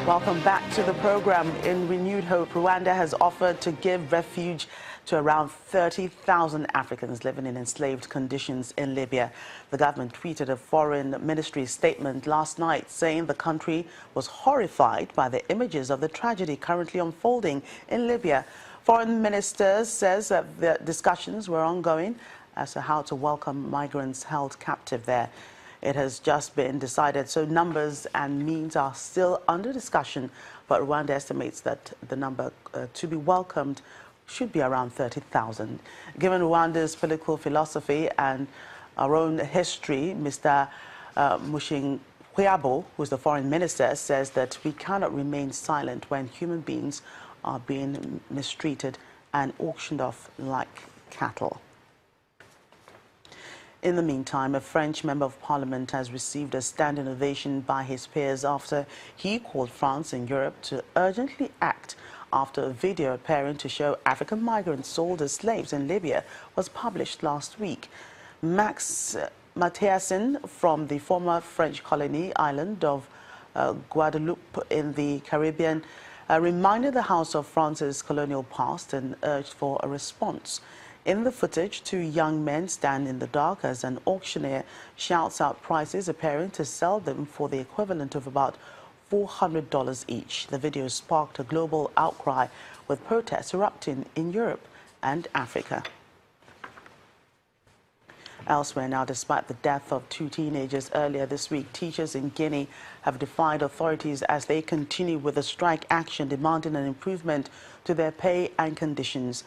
Welcome back to the program. In renewed hope, Rwanda has offered to give refuge to around 30,000 Africans living in enslaved conditions in Libya. The government tweeted a foreign ministry statement last night saying the country was horrified by the images of the tragedy currently unfolding in Libya. Foreign minister says that the discussions were ongoing as to how to welcome migrants held captive there. It has just been decided, so numbers and means are still under discussion, but Rwanda estimates that the number to be welcomed should be around 30,000. Given Rwanda's political philosophy and our own history, Mr. Mushinkwabo, who is the foreign minister, says that we cannot remain silent when human beings are being mistreated and auctioned off like cattle. In the meantime, a French member of parliament has received a standing ovation by his peers after he called France and Europe to urgently act after a video appearing to show African migrants sold as slaves in Libya was published last week. Max Mathiasen from the former French colony island of Guadeloupe in the Caribbean reminded the House of France's colonial past and urged for a response. In the footage, two young men stand in the dark as an auctioneer shouts out prices, appearing to sell them for the equivalent of about $400 each. The video sparked a global outcry, with protests erupting in Europe and Africa. Elsewhere now, despite the death of two teenagers earlier this week, teachers in Guinea have defied authorities as they continue with a strike action demanding an improvement to their pay and conditions.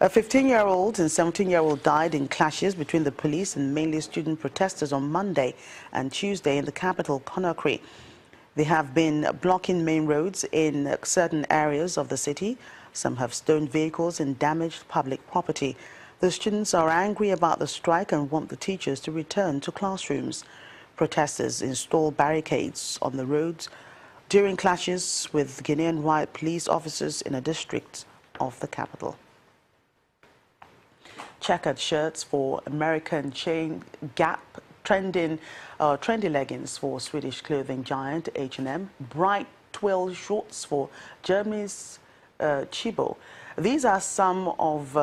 A 15-year-old and 17-year-old died in clashes between the police and mainly student protesters on Monday and Tuesday in the capital, Conakry. They have been blocking main roads in certain areas of the city. Some have stoned vehicles and damaged public property. The students are angry about the strike and want the teachers to return to classrooms. Protesters installed barricades on the roads during clashes with Guinean white police officers in a district of the capital. Checkered shirts for American chain Gap, trendy leggings for Swedish clothing giant H&M, bright twill shorts for Germany's Chibo. These are some of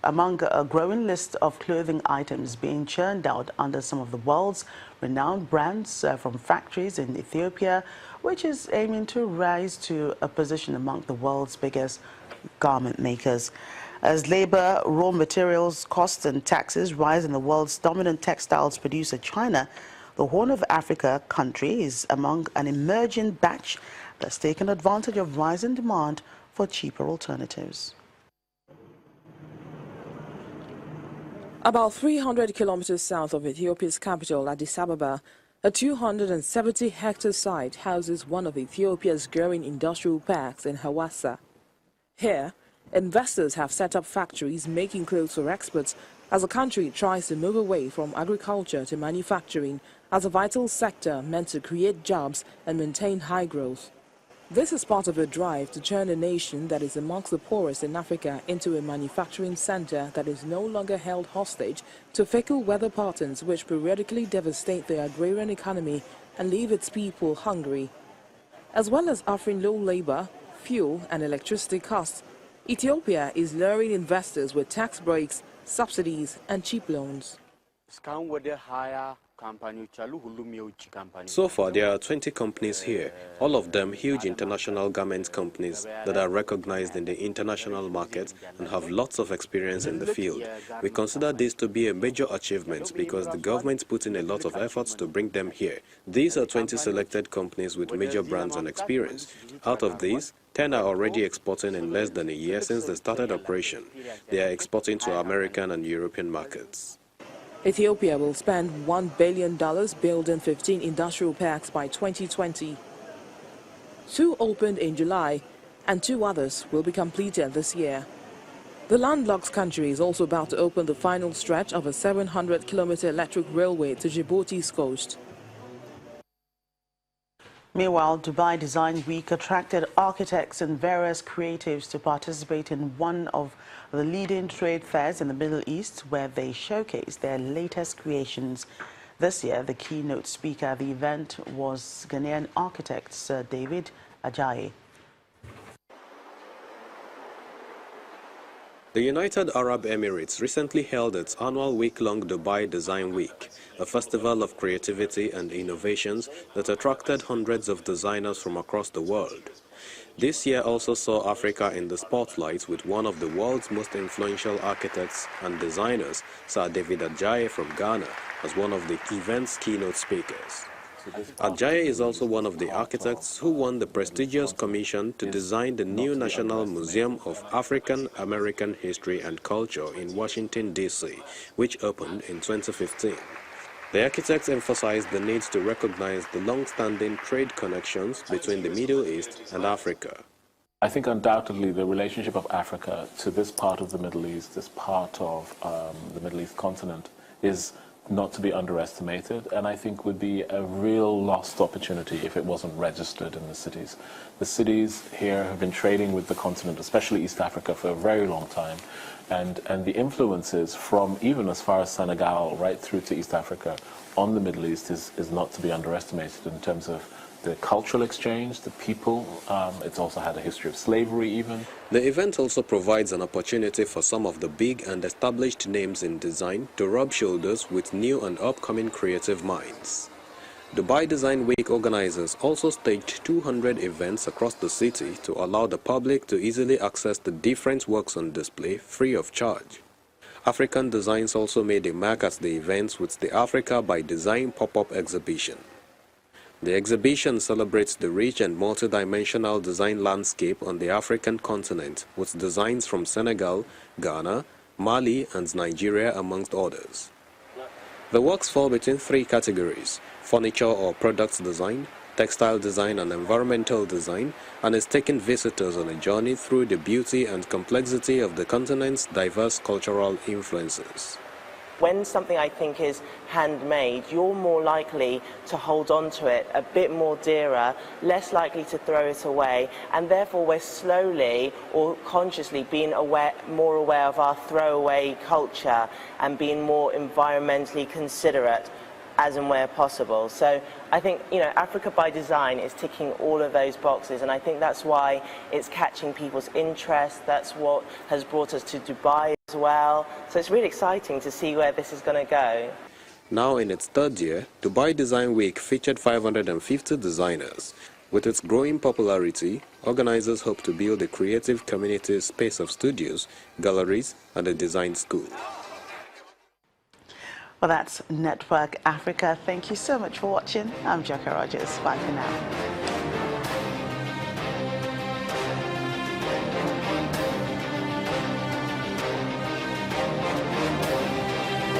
among a growing list of clothing items being churned out under some of the world's renowned brands from factories in Ethiopia, which is aiming to rise to a position among the world's biggest garment makers. As labor, raw materials, costs and taxes rise in the world's dominant textiles producer, China, the Horn of Africa country is among an emerging batch that's taken advantage of rising demand for cheaper alternatives. About 300 kilometers south of Ethiopia's capital, Addis Ababa, a 270-hectare site houses one of Ethiopia's growing industrial parks in Hawassa. Here, investors have set up factories making clothes for exports as the country tries to move away from agriculture to manufacturing as a vital sector meant to create jobs and maintain high growth. This is part of a drive to turn a nation that is amongst the poorest in Africa into a manufacturing center that is no longer held hostage to fickle weather patterns which periodically devastate the agrarian economy and leave its people hungry. As well as offering low labor, fuel and electricity costs, Ethiopia is luring investors with tax breaks, subsidies and cheap loans. So far, there are 20 companies here, all of them huge international garment companies that are recognized in the international market and have lots of experience in the field. We consider this to be a major achievement because the government put in a lot of efforts to bring them here. These are 20 selected companies with major brands and experience. Out of these, 10 are already exporting in less than a year since they started operation. They are exporting to American and European markets. Ethiopia will spend $1 billion building 15 industrial parks by 2020. 2 opened in July, and 2 others will be completed this year. The landlocked country is also about to open the final stretch of a 700-kilometer electric railway to Djibouti's coast. Meanwhile, Dubai Design Week attracted architects and various creatives to participate in one of the leading trade fairs in the Middle East, where they showcased their latest creations. This year, the keynote speaker at the event was Ghanaian architect Sir David Ajayi. The United Arab Emirates recently held its annual week-long Dubai Design Week, a festival of creativity and innovations that attracted hundreds of designers from across the world. This year also saw Africa in the spotlight with one of the world's most influential architects and designers, Sir David Ajayi from Ghana, as one of the event's keynote speakers. Ajayi is also one of the architects who won the prestigious commission to design the new National Museum of African American History and Culture in Washington, D.C., which opened in 2015. The architects emphasized the need to recognize the long-standing trade connections between the Middle East and Africa. I think undoubtedly the relationship of Africa to this part of the Middle East, this part of the Middle East continent, is not to be underestimated, and I think would be a real lost opportunity if it wasn't registered in the cities. The cities here have been trading with the continent, especially East Africa, for a very long time, and the influences from even as far as Senegal right through to East Africa on the Middle East is not to be underestimated in terms of the cultural exchange, the people. It's also had a history of slavery even. The event also provides an opportunity for some of the big and established names in design to rub shoulders with new and upcoming creative minds. Dubai Design Week organizers also staged 200 events across the city to allow the public to easily access the different works on display free of charge. African Designs also made a mark at the events with the Africa by Design pop-up exhibition. The exhibition celebrates the rich and multidimensional design landscape on the African continent with designs from Senegal, Ghana, Mali and Nigeria amongst others. The works fall between three categories: furniture or products design, textile design and environmental design, and is taking visitors on a journey through the beauty and complexity of the continent's diverse cultural influences. When something I think is handmade, you're more likely to hold on to it a bit more dearer, less likely to throw it away, and therefore we're slowly or consciously being more aware of our throwaway culture and being more environmentally considerate as and where possible. So I think, Africa by Design is ticking all of those boxes, and I think that's why it's catching people's interest. That's what has brought us to Dubai as well. So it's really exciting to see where this is going to go. Now in its third year, Dubai Design Week featured 550 designers. With its growing popularity, organizers hope to build a creative community space of studios, galleries, and a design school. Well, that's Network Africa. Thank you so much for watching. I'm Jackie Rogers. Bye for now.